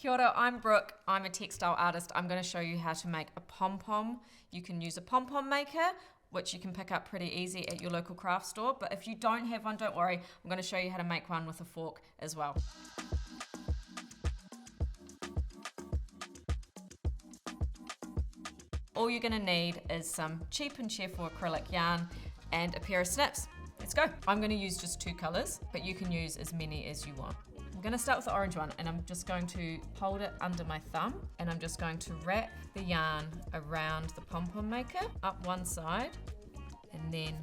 Kia ora, I'm Brooke. I'm a textile artist. I'm going to show you how to make a pom-pom. You can use a pom-pom maker, which you can pick up pretty easy at your local craft store. But if you don't have one, don't worry. I'm going to show you how to make one with a fork as well. All you're going to need is some cheap and cheerful acrylic yarn and a pair of snips. Let's go. I'm going to use just 2 colors, but you can use as many as you want. I'm going to start with the orange one, and I'm just going to hold it under my thumb, and I'm just going to wrap the yarn around the pom-pom maker, up one side, and then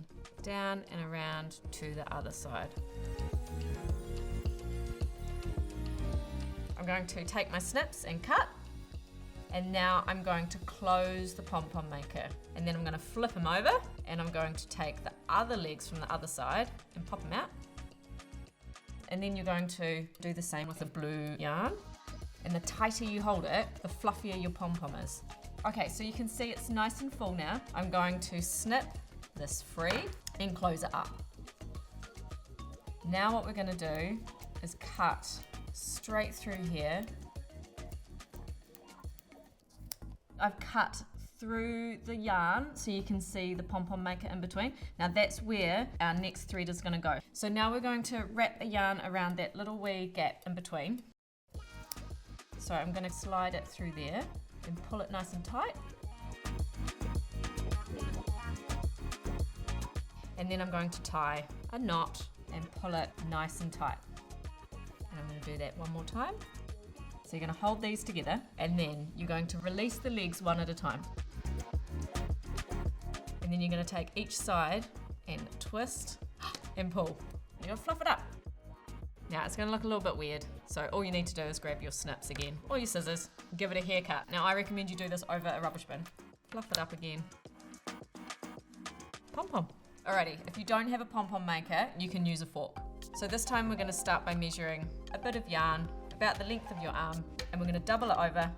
down and around to the other side. I'm going to take my snips and cut, and now I'm going to close the pom-pom maker, and then I'm going to flip them over, and I'm going to take the other legs from the other side and pop them out. And then you're going to do the same with the blue yarn. And the tighter you hold it, the fluffier your pom-pom is. Okay, so you can see it's nice and full now. I'm going to snip this free and close it up. Now what we're going to do is cut straight through here. I've cut through the yarn so you can see the pom-pom maker in between. Now that's where our next thread is going to go. So now we're going to wrap the yarn around that little wee gap in between. So I'm going to slide it through there and pull it nice and tight. And then I'm going to tie a knot and pull it nice and tight. And I'm going to do that one more time. So you're going to hold these together, and then you're going to release the legs one at a time. And then you're going to take each side and twist and pull. You're going to fluff it up. Now it's going to look a little bit weird, so all you need to do is grab your snips again, or your scissors, give it a haircut. Now I recommend you do this over a rubbish bin. Fluff it up again. Pom-pom. Alrighty, if you don't have a pom-pom maker, you can use a fork. So this time we're going to start by measuring a bit of yarn, about the length of your arm, and we're going to double it over,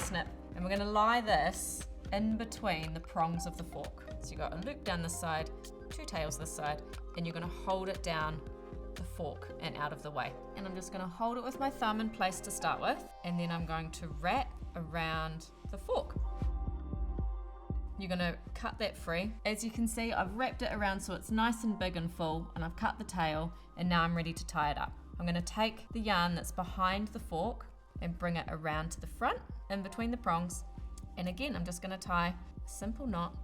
snip, and we're going to lie this in between the prongs of the fork. So you've got a loop down this side, 2 tails this side, and you're going to hold it down the fork and out of the way. And I'm just going to hold it with my thumb in place to start with, and then I'm going to wrap around the fork. You're going to cut that free. As you can see, I've wrapped it around so it's nice and big and full, and I've cut the tail, and now I'm ready to tie it up. I'm going to take the yarn that's behind the fork and bring it around to the front, in between the prongs. And again, I'm just going to tie a simple knot,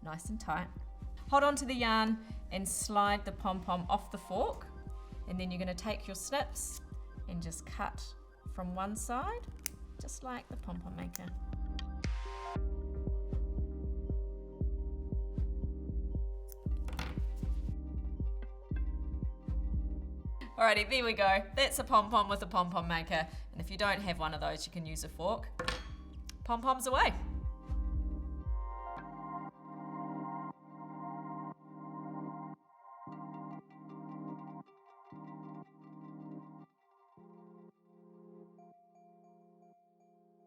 nice and tight. Hold on to the yarn and slide the pom-pom off the fork. And then you're going to take your snips and just cut from one side, just like the pom-pom maker. Alrighty, there we go. That's a pom-pom with a pom-pom maker. And if you don't have one of those, you can use a fork. Pom-poms away.